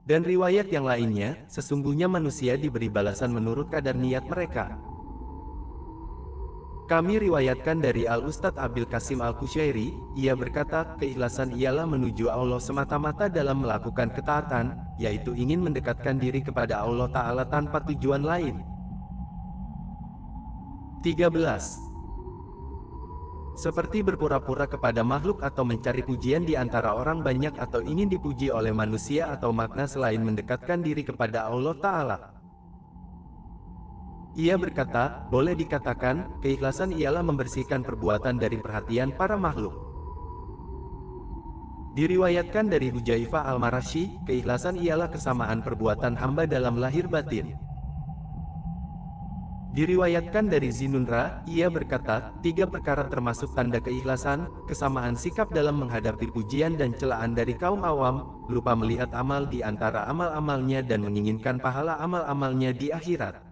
Dan riwayat yang lainnya, sesungguhnya manusia diberi balasan menurut kadar niat mereka. Kami riwayatkan dari Al-Ustadz Abil Qasim Al-Kushairi, ia berkata, keikhlasan ialah menuju Allah semata-mata dalam melakukan ketaatan, yaitu ingin mendekatkan diri kepada Allah Ta'ala tanpa tujuan lain. 13. Seperti berpura-pura kepada makhluk atau mencari pujian di antara orang banyak atau ingin dipuji oleh manusia atau makna selain mendekatkan diri kepada Allah Ta'ala. Ia berkata, boleh dikatakan, keikhlasan ialah membersihkan perbuatan dari perhatian para makhluk. Diriwayatkan dari Hujaifah Al-Marasyi, keikhlasan ialah kesamaan perbuatan hamba dalam lahir batin. Diriwayatkan dari Zinunra, ia berkata, 3 perkara termasuk tanda keikhlasan, kesamaan sikap dalam menghadapi pujian dan celaan dari kaum awam, lupa melihat amal di antara amal-amalnya dan menginginkan pahala amal-amalnya di akhirat.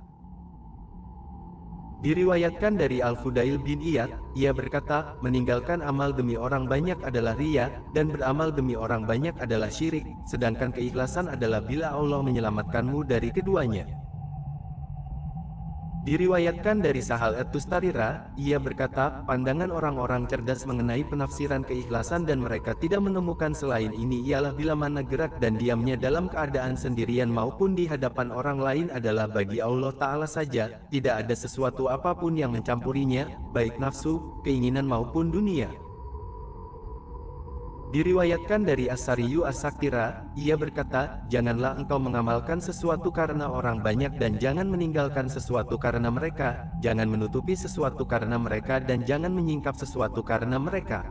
Diriwayatkan dari Al-Fudail bin Iyad, ia berkata, meninggalkan amal demi orang banyak adalah riya, dan beramal demi orang banyak adalah syirik, sedangkan keikhlasan adalah bila Allah menyelamatkanmu dari keduanya. Diriwayatkan dari Sahal at-Tustarira, ia berkata, pandangan orang-orang cerdas mengenai penafsiran keikhlasan dan mereka tidak menemukan selain ini ialah bila mana gerak dan diamnya dalam keadaan sendirian maupun di hadapan orang lain adalah bagi Allah Ta'ala saja, tidak ada sesuatu apapun yang mencampurinya, baik nafsu, keinginan maupun dunia. Diriwayatkan dari As-Sariyu As-Saktira, ia berkata, janganlah engkau mengamalkan sesuatu karena orang banyak dan jangan meninggalkan sesuatu karena mereka, jangan menutupi sesuatu karena mereka dan jangan menyingkap sesuatu karena mereka.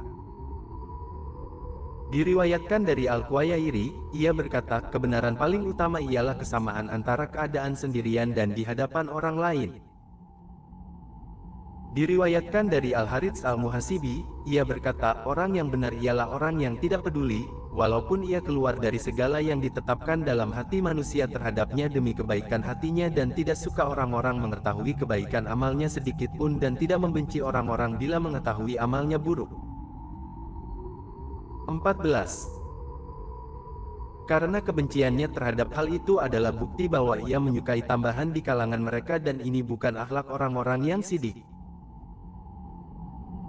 Diriwayatkan dari Al-Quwayairi, ia berkata, kebenaran paling utama ialah kesamaan antara keadaan sendirian dan di hadapan orang lain. Diriwayatkan dari Al-Harits Al-Muhasibi, ia berkata, orang yang benar ialah orang yang tidak peduli, walaupun ia keluar dari segala yang ditetapkan dalam hati manusia terhadapnya demi kebaikan hatinya dan tidak suka orang-orang mengetahui kebaikan amalnya sedikit pun dan tidak membenci orang-orang bila mengetahui amalnya buruk. 14. Karena kebenciannya terhadap hal itu adalah bukti bahwa ia menyukai tambahan di kalangan mereka dan ini bukan akhlak orang-orang yang sidik.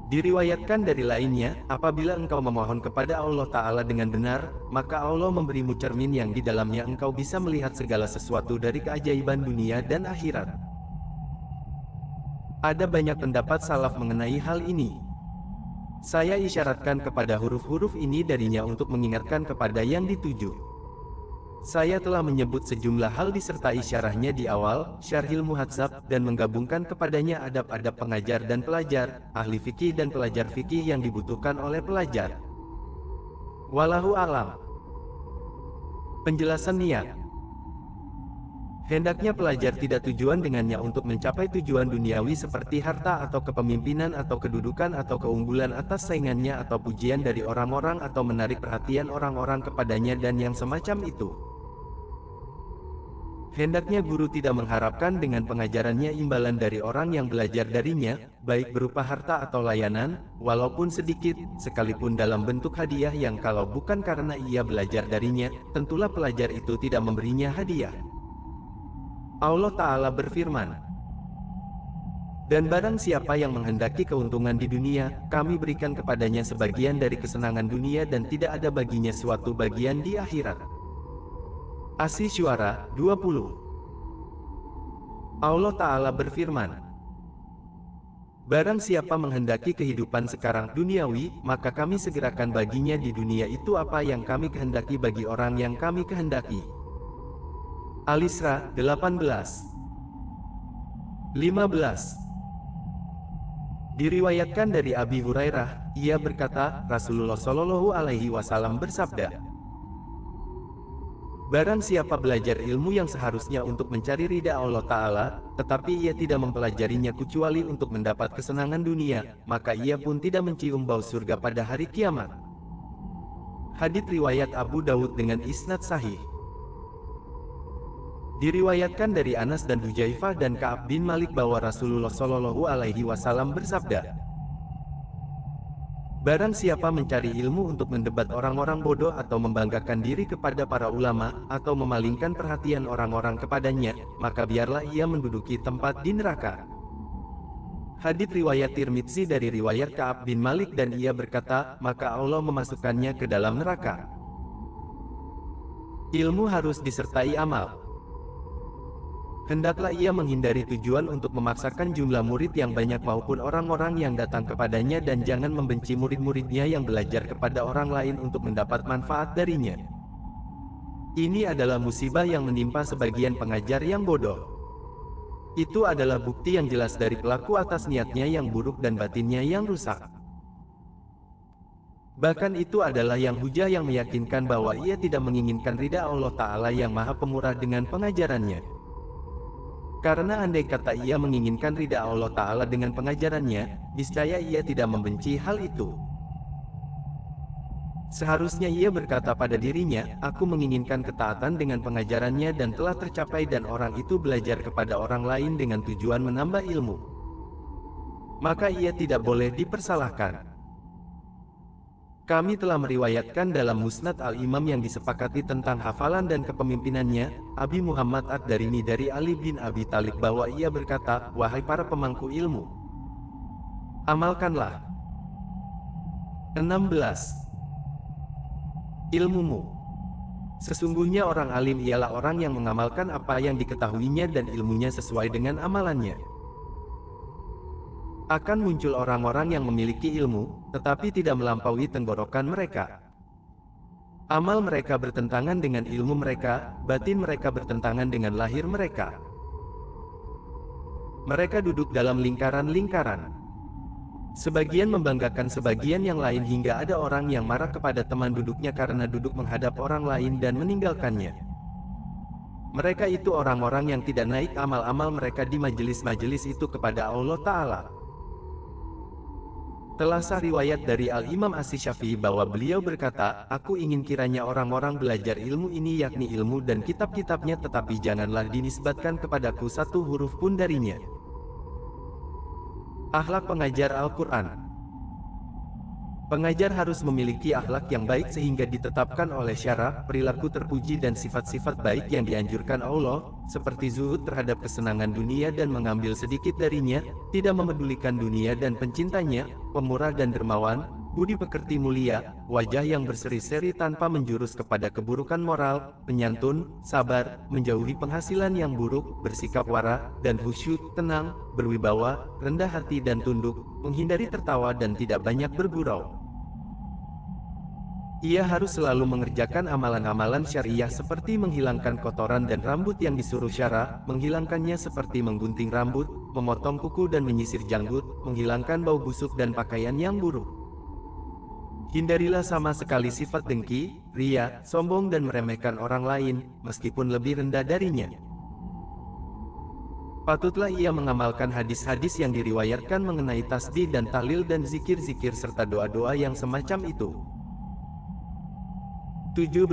Diriwayatkan dari lainnya, apabila engkau memohon kepada Allah Ta'ala dengan benar, maka Allah memberimu cermin yang di dalamnya engkau bisa melihat segala sesuatu dari keajaiban dunia dan akhirat. Ada banyak pendapat salaf mengenai hal ini. Saya isyaratkan kepada huruf-huruf ini darinya untuk mengingatkan kepada yang dituju. Saya telah menyebut sejumlah hal disertai syarahnya di awal, Syarhil Muhadzab, dan menggabungkan kepadanya adab-adab pengajar dan pelajar, ahli fikih dan pelajar fikih yang dibutuhkan oleh pelajar. Wallahu a'lam. Penjelasan niat. Hendaknya pelajar tidak tujuan dengannya untuk mencapai tujuan duniawi seperti harta atau kepemimpinan atau kedudukan atau keunggulan atas saingannya atau pujian dari orang-orang atau menarik perhatian orang-orang kepadanya dan yang semacam itu. Hendaknya guru tidak mengharapkan dengan pengajarannya imbalan dari orang yang belajar darinya, baik berupa harta atau layanan, walaupun sedikit, sekalipun dalam bentuk hadiah yang kalau bukan karena ia belajar darinya, tentulah pelajar itu tidak memberinya hadiah. Allah Ta'ala berfirman, dan barang siapa yang menghendaki keuntungan di dunia, kami berikan kepadanya sebagian dari kesenangan dunia dan tidak ada baginya suatu bagian di akhirat. Asy-Syu'ara 20. Allah Ta'ala berfirman, barang siapa menghendaki kehidupan sekarang duniawi, maka kami segerakan baginya di dunia itu apa yang kami kehendaki bagi orang yang kami kehendaki. Al-Isra 18. 15. Diriwayatkan dari Abi Hurairah, ia berkata, Rasulullah Shallallahu Alaihi Wasallam bersabda, barang siapa belajar ilmu yang seharusnya untuk mencari ridha Allah Ta'ala, tetapi ia tidak mempelajarinya kecuali untuk mendapat kesenangan dunia, maka ia pun tidak mencium bau surga pada hari kiamat. Hadits riwayat Abu Dawud dengan isnad sahih. Diriwayatkan dari Anas dan Hujaifah dan Ka'ab bin Malik bahwa Rasulullah Shallallahu Alaihi Wasallam bersabda, Barang siapa mencari ilmu untuk mendebat orang-orang bodoh atau membanggakan diri kepada para ulama, atau memalingkan perhatian orang-orang kepadanya, maka biarlah ia menduduki tempat di neraka. Hadits riwayat Tirmidzi dari riwayat Ka'ab bin Malik dan ia berkata, maka Allah memasukkannya ke dalam neraka. Ilmu harus disertai amal. Hendaklah ia menghindari tujuan untuk memaksakan jumlah murid yang banyak maupun orang-orang yang datang kepadanya dan jangan membenci murid-muridnya yang belajar kepada orang lain untuk mendapat manfaat darinya. Ini adalah musibah yang menimpa sebagian pengajar yang bodoh. Itu adalah bukti yang jelas dari pelaku atas niatnya yang buruk dan batinnya yang rusak. Bahkan itu adalah yang hujah yang meyakinkan bahwa ia tidak menginginkan ridha Allah Ta'ala yang Maha Pemurah dengan pengajarannya. Karena andai kata ia menginginkan ridha Allah Ta'ala dengan pengajarannya, niscaya ia tidak membenci hal itu. Seharusnya ia berkata pada dirinya, aku menginginkan ketaatan dengan pengajarannya dan telah tercapai dan orang itu belajar kepada orang lain dengan tujuan menambah ilmu. Maka ia tidak boleh dipersalahkan. Kami telah meriwayatkan dalam Musnad Al-Imam yang disepakati tentang hafalan dan kepemimpinannya, Abi Muhammad Ad-Darimi dari Ali bin Abi Thalib bahwa ia berkata, wahai para pemangku ilmu, amalkanlah 16 ilmumu. Sesungguhnya orang alim ialah orang yang mengamalkan apa yang diketahuinya dan ilmunya sesuai dengan amalannya. Akan muncul orang-orang yang memiliki ilmu, tetapi tidak melampaui tenggorokan mereka. Amal mereka bertentangan dengan ilmu mereka, batin mereka bertentangan dengan lahir mereka. Mereka duduk dalam lingkaran-lingkaran. Sebagian membanggakan sebagian yang lain hingga ada orang yang marah kepada teman duduknya karena duduk menghadap orang lain dan meninggalkannya. Mereka itu orang-orang yang tidak naik amal-amal mereka di majelis-majelis itu kepada Allah Ta'ala. Telah sah riwayat dari Al-Imam Asy-Syafi'i bahwa beliau berkata, aku ingin kiranya orang-orang belajar ilmu ini yakni ilmu dan kitab-kitabnya tetapi janganlah dinisbatkan kepadaku satu huruf pun darinya. Akhlak pengajar Al-Quran. Pengajar harus memiliki akhlak yang baik sehingga ditetapkan oleh syara, perilaku terpuji dan sifat-sifat baik yang dianjurkan Allah, seperti zuhud terhadap kesenangan dunia dan mengambil sedikit darinya, tidak memedulikan dunia dan pencintanya, pemurah dan dermawan, budi pekerti mulia, wajah yang berseri-seri tanpa menjurus kepada keburukan moral, penyantun, sabar, menjauhi penghasilan yang buruk, bersikap wara, dan khusyuk, tenang, berwibawa, rendah hati dan tunduk, menghindari tertawa dan tidak banyak bergurau. Ia harus selalu mengerjakan amalan-amalan syariah seperti menghilangkan kotoran dan rambut yang disuruh syara, menghilangkannya seperti menggunting rambut, memotong kuku dan menyisir janggut, menghilangkan bau busuk dan pakaian yang buruk. Hindarilah sama sekali sifat dengki, ria, sombong dan meremehkan orang lain, meskipun lebih rendah darinya. Patutlah ia mengamalkan hadis-hadis yang diriwayatkan mengenai tasbih dan tahlil dan zikir-zikir serta doa-doa yang semacam itu. 17.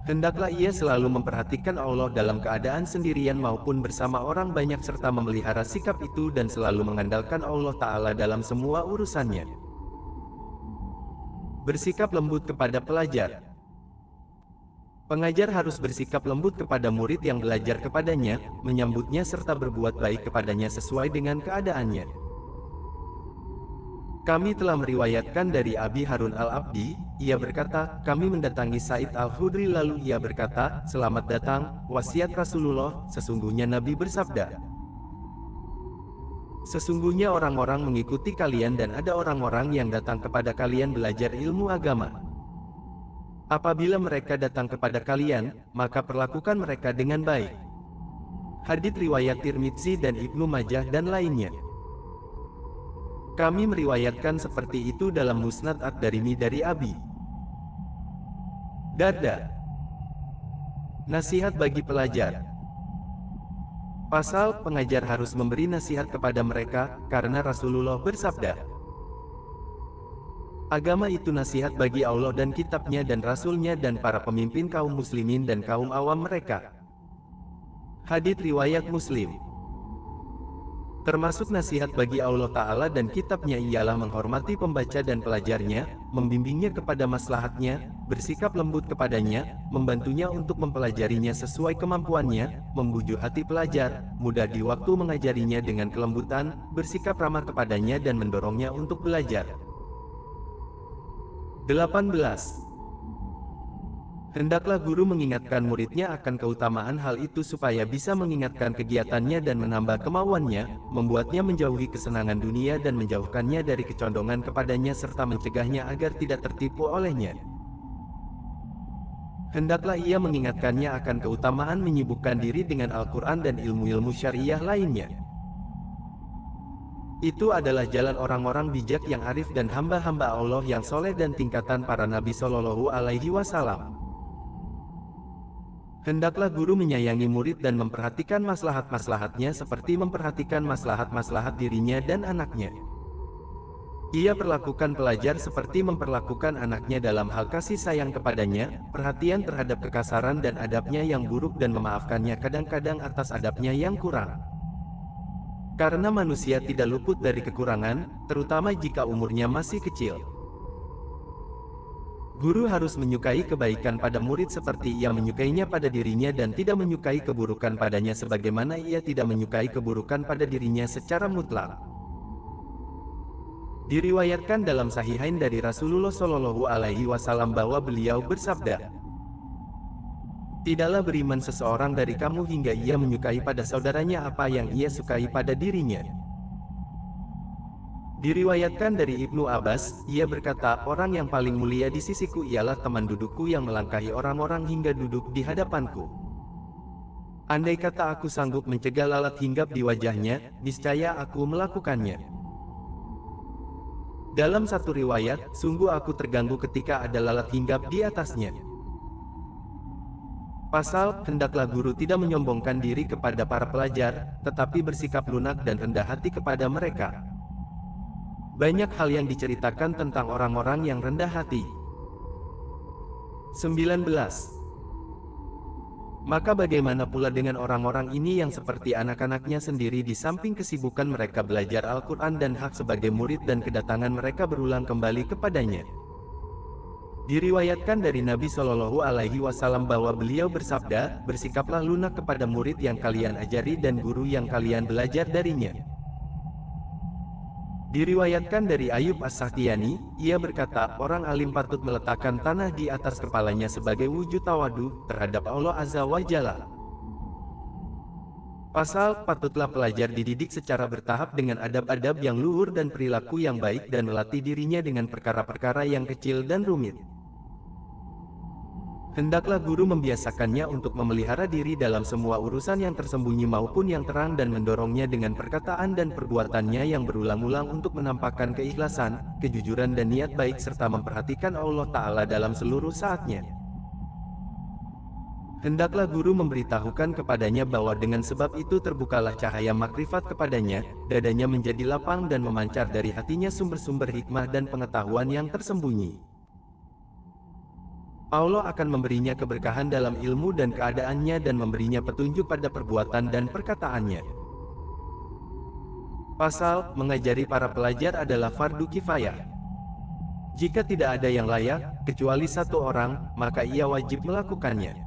Hendaklah ia selalu memperhatikan Allah dalam keadaan sendirian maupun bersama orang banyak serta memelihara sikap itu dan selalu mengandalkan Allah Ta'ala dalam semua urusannya. Bersikap lembut kepada pelajar. Pengajar harus bersikap lembut kepada murid yang belajar kepadanya, menyambutnya serta berbuat baik kepadanya sesuai dengan keadaannya. Kami telah meriwayatkan dari Abi Harun Al-Abdi, ia berkata, kami mendatangi Sa'id Al-Khudri lalu ia berkata, selamat datang, wasiat Rasulullah, sesungguhnya Nabi bersabda, sesungguhnya orang-orang mengikuti kalian dan ada orang-orang yang datang kepada kalian belajar ilmu agama. Apabila mereka datang kepada kalian, maka perlakukan mereka dengan baik. Hadits riwayat Tirmidzi dan Ibnu Majah dan lainnya. Kami meriwayatkan seperti itu dalam Musnad Ad-Darimi dari Abi Darda. Nasihat bagi pelajar. Pasal pengajar harus memberi nasihat kepada mereka, karena Rasulullah bersabda, agama itu nasihat bagi Allah dan kitabnya dan Rasulnya dan para pemimpin kaum muslimin dan kaum awam mereka. Hadits riwayat Muslim. Termasuk nasihat bagi Allah Ta'ala dan kitabnya ialah menghormati pembaca dan pelajarnya, membimbingnya kepada maslahatnya, bersikap lembut kepadanya, membantunya untuk mempelajarinya sesuai kemampuannya, membujuk hati pelajar, mudah di waktu mengajarinya dengan kelembutan, bersikap ramah kepadanya dan mendorongnya untuk belajar. 18. Hendaklah guru mengingatkan muridnya akan keutamaan hal itu supaya bisa mengingatkan kegiatannya dan menambah kemauannya, membuatnya menjauhi kesenangan dunia dan menjauhkannya dari kecondongan kepadanya serta mencegahnya agar tidak tertipu olehnya. Hendaklah ia mengingatkannya akan keutamaan menyibukkan diri dengan Al-Quran dan ilmu-ilmu syariah lainnya. Itu adalah jalan orang-orang bijak yang arif dan hamba-hamba Allah yang soleh dan tingkatan para Nabi Shallallahu Alaihi Wasallam. Hendaklah guru menyayangi murid dan memperhatikan maslahat-maslahatnya seperti memperhatikan maslahat-maslahat dirinya dan anaknya. Ia perlakukan pelajar seperti memperlakukan anaknya dalam hal kasih sayang kepadanya, perhatian terhadap kekasaran dan adabnya yang buruk dan memaafkannya kadang-kadang atas adabnya yang kurang. Karena manusia tidak luput dari kekurangan, terutama jika umurnya masih kecil. Guru harus menyukai kebaikan pada murid seperti ia menyukainya pada dirinya dan tidak menyukai keburukan padanya sebagaimana ia tidak menyukai keburukan pada dirinya secara mutlak. Diriwayatkan dalam Sahihain dari Rasulullah Shallallahu Alaihi Wasallam bahwa beliau bersabda, "Tidaklah beriman seseorang dari kamu hingga ia menyukai pada saudaranya apa yang ia sukai pada dirinya." Diriwayatkan dari Ibnu Abbas, ia berkata, "Orang yang paling mulia di sisiku ialah teman dudukku yang melangkahi orang-orang hingga duduk di hadapanku. Andai kata aku sanggup mencegah lalat hinggap di wajahnya, niscaya aku melakukannya." Dalam satu riwayat, "Sungguh aku terganggu ketika ada lalat hinggap di atasnya." Pasal, hendaklah guru tidak menyombongkan diri kepada para pelajar, tetapi bersikap lunak dan rendah hati kepada mereka. Banyak hal yang diceritakan tentang orang-orang yang rendah hati. 19. Maka bagaimana pula dengan orang-orang ini yang seperti anak-anaknya sendiri di samping kesibukan mereka belajar Al-Quran dan hak sebagai murid dan kedatangan mereka berulang kembali kepadanya. Diriwayatkan dari Nabi Shallallahu Alaihi Wasallam bahwa beliau bersabda, "Bersikaplah lunak kepada murid yang kalian ajari dan guru yang kalian belajar darinya." Diriwayatkan dari Ayub As-Sakhtiyani, ia berkata, "Orang alim patut meletakkan tanah di atas kepalanya sebagai wujud tawadu terhadap Allah Azza wa Jalla." Pasal, patutlah pelajar dididik secara bertahap dengan adab-adab yang luhur dan perilaku yang baik dan melatih dirinya dengan perkara-perkara yang kecil dan rumit. Hendaklah guru membiasakannya untuk memelihara diri dalam semua urusan yang tersembunyi maupun yang terang dan mendorongnya dengan perkataan dan perbuatannya yang berulang-ulang untuk menampakkan keikhlasan, kejujuran dan niat baik serta memperhatikan Allah Ta'ala dalam seluruh saatnya. Hendaklah guru memberitahukan kepadanya bahwa dengan sebab itu terbukalah cahaya makrifat kepadanya, dadanya menjadi lapang dan memancar dari hatinya sumber-sumber hikmah dan pengetahuan yang tersembunyi. Allah akan memberinya keberkahan dalam ilmu dan keadaannya dan memberinya petunjuk pada perbuatan dan perkataannya. Pasal, mengajari para pelajar adalah fardu kifayah. Jika tidak ada yang layak, kecuali satu orang, maka ia wajib melakukannya.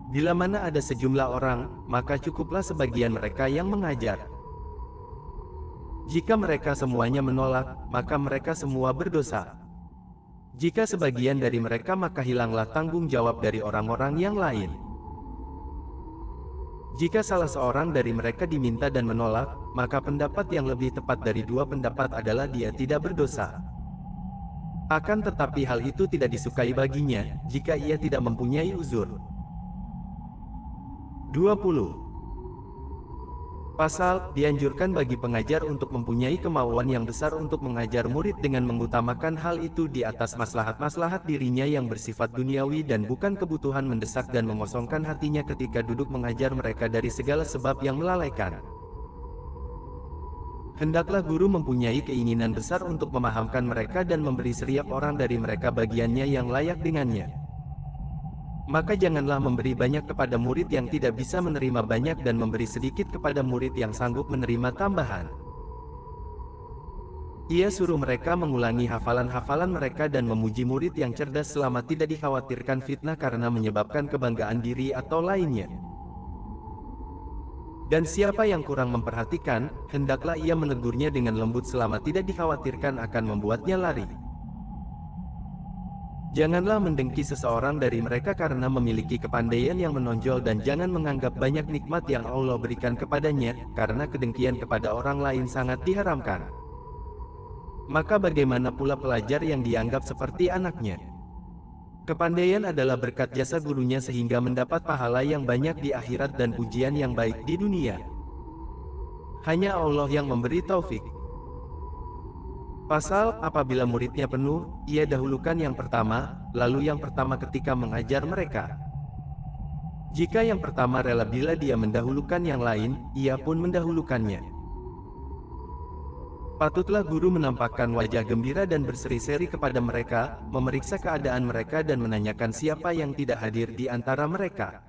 Bila mana ada sejumlah orang, maka cukuplah sebagian mereka yang mengajar. Jika mereka semuanya menolak, maka mereka semua berdosa. Jika sebagian dari mereka, maka hilanglah tanggung jawab dari orang-orang yang lain. Jika salah seorang dari mereka diminta dan menolak, maka pendapat yang lebih tepat dari dua pendapat adalah dia tidak berdosa. Akan tetapi hal itu tidak disukai baginya, jika ia tidak mempunyai uzur. 20. Pasal, dianjurkan bagi pengajar untuk mempunyai kemauan yang besar untuk mengajar murid dengan mengutamakan hal itu di atas maslahat-maslahat dirinya yang bersifat duniawi dan bukan kebutuhan mendesak dan mengosongkan hatinya ketika duduk mengajar mereka dari segala sebab yang melalaikan. Hendaklah guru mempunyai keinginan besar untuk memahamkan mereka dan memberi setiap orang dari mereka bagiannya yang layak dengannya. Maka janganlah memberi banyak kepada murid yang tidak bisa menerima banyak dan memberi sedikit kepada murid yang sanggup menerima tambahan. Ia suruh mereka mengulangi hafalan-hafalan mereka dan memuji murid yang cerdas selama tidak dikhawatirkan fitnah karena menyebabkan kebanggaan diri atau lainnya. Dan siapa yang kurang memperhatikan, hendaklah ia menegurnya dengan lembut selama tidak dikhawatirkan akan membuatnya lari. Janganlah mendengki seseorang dari mereka karena memiliki kepandaian yang menonjol dan jangan menganggap banyak nikmat yang Allah berikan kepadanya, karena kedengkian kepada orang lain sangat diharamkan. Maka bagaimana pula pelajar yang dianggap seperti anaknya? Kepandaian adalah berkat jasa gurunya sehingga mendapat pahala yang banyak di akhirat dan pujian yang baik di dunia. Hanya Allah yang memberi taufik. Pasal, apabila muridnya penuh, ia dahulukan yang pertama, lalu yang pertama ketika mengajar mereka. Jika yang pertama rela bila dia mendahulukan yang lain, ia pun mendahulukannya. Patutlah guru menampakkan wajah gembira dan berseri-seri kepada mereka, memeriksa keadaan mereka dan menanyakan siapa yang tidak hadir di antara mereka.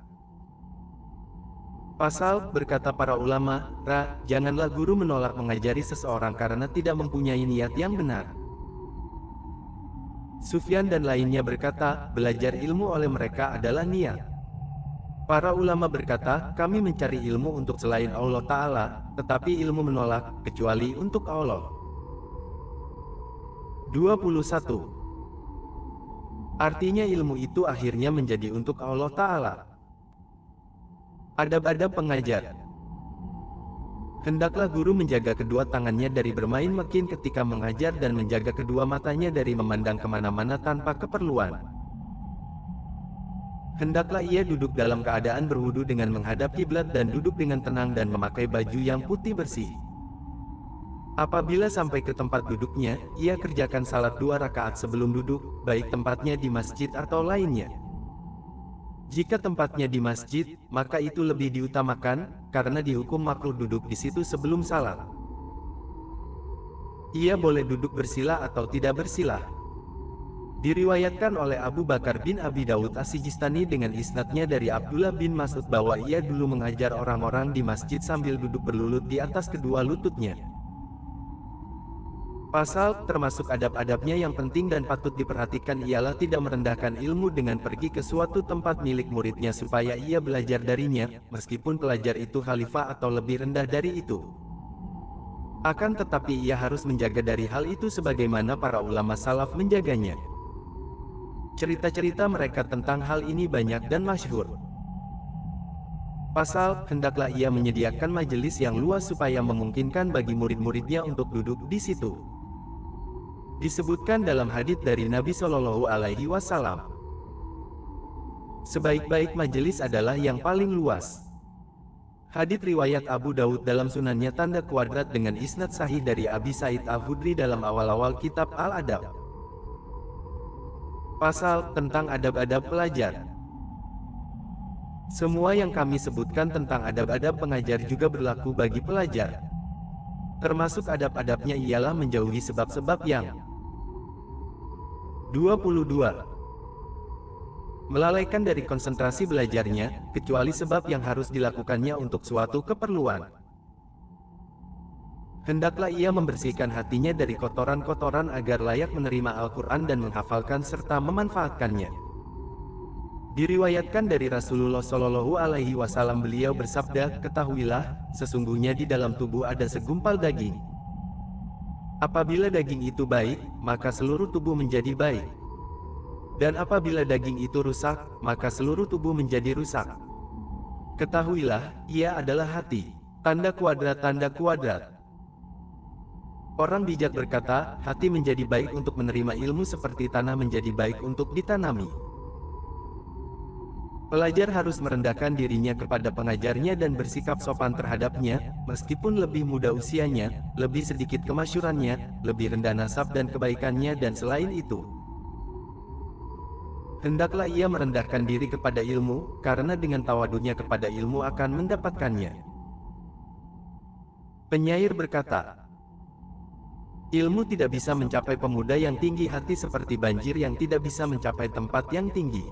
Pasal, berkata para ulama, janganlah guru menolak mengajari seseorang karena tidak mempunyai niat yang benar. Sufyan dan lainnya berkata, belajar ilmu oleh mereka adalah niat. Para ulama berkata, kami mencari ilmu untuk selain Allah Ta'ala, tetapi ilmu menolak, kecuali untuk Allah. 21. Artinya ilmu itu akhirnya menjadi untuk Allah Ta'ala. Adab-adab pengajar. Hendaklah guru menjaga kedua tangannya dari bermain mekin ketika mengajar dan menjaga kedua matanya dari memandang kemana-mana tanpa keperluan. Hendaklah ia duduk dalam keadaan berwudu dengan menghadap kiblat dan duduk dengan tenang dan memakai baju yang putih bersih. Apabila sampai ke tempat duduknya, ia kerjakan salat 2 rakaat sebelum duduk, baik tempatnya di masjid atau lainnya. Jika tempatnya di masjid, maka itu lebih diutamakan, karena dihukum makruh duduk di situ sebelum salat. Ia boleh duduk bersila atau tidak bersila. Diriwayatkan oleh Abu Bakar bin Abi Daud As-Sijistani dengan isnadnya dari Abdullah bin Mas'ud bahwa ia dulu mengajar orang-orang di masjid sambil duduk berlutut di atas kedua lututnya. Pasal, termasuk adab-adabnya yang penting dan patut diperhatikan ialah tidak merendahkan ilmu dengan pergi ke suatu tempat milik muridnya supaya ia belajar darinya, meskipun pelajar itu khalifah atau lebih rendah dari itu. Akan tetapi ia harus menjaga dari hal itu sebagaimana para ulama salaf menjaganya. Cerita-cerita mereka tentang hal ini banyak dan masyhur. Pasal, hendaklah ia menyediakan majelis yang luas supaya memungkinkan bagi murid-muridnya untuk duduk di situ. Disebutkan dalam hadits dari Nabi Shallallahu Alaihi Wasallam, sebaik-baik majelis adalah yang paling luas. Hadits riwayat Abu Daud dalam sunannya tanda kuadrat dengan isnad sahih dari Abi Sa'id Al-Khudri dalam awal-awal kitab Al-Adab. Pasal, tentang adab-adab pelajar. Semua yang kami sebutkan tentang adab-adab pengajar juga berlaku bagi pelajar. Termasuk adab-adabnya ialah menjauhi sebab-sebab yang 22. Melalaikan dari konsentrasi belajarnya, kecuali sebab yang harus dilakukannya untuk suatu keperluan. Hendaklah ia membersihkan hatinya dari kotoran-kotoran agar layak menerima Al-Quran dan menghafalkan serta memanfaatkannya. Diriwayatkan dari Rasulullah Shallallahu Alaihi Wasallam beliau bersabda, ketahuilah, sesungguhnya di dalam tubuh ada segumpal daging. Apabila daging itu baik, maka seluruh tubuh menjadi baik. Dan apabila daging itu rusak, maka seluruh tubuh menjadi rusak. Ketahuilah, ia adalah hati. Tanda kuadrat, tanda kuadrat. Orang bijak berkata, hati menjadi baik untuk menerima ilmu seperti tanah menjadi baik untuk ditanami. Pelajar harus merendahkan dirinya kepada pengajarnya dan bersikap sopan terhadapnya, meskipun lebih muda usianya, lebih sedikit kemasyurannya, lebih rendah nasab dan kebaikannya dan selain itu. Hendaklah ia merendahkan diri kepada ilmu, karena dengan tawadhunya kepada ilmu akan mendapatkannya. Penyair berkata, ilmu tidak bisa mencapai pemuda yang tinggi hati seperti banjir yang tidak bisa mencapai tempat yang tinggi.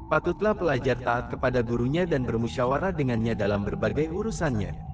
Patutlah pelajar taat kepada gurunya dan bermusyawarah dengannya dalam berbagai urusannya.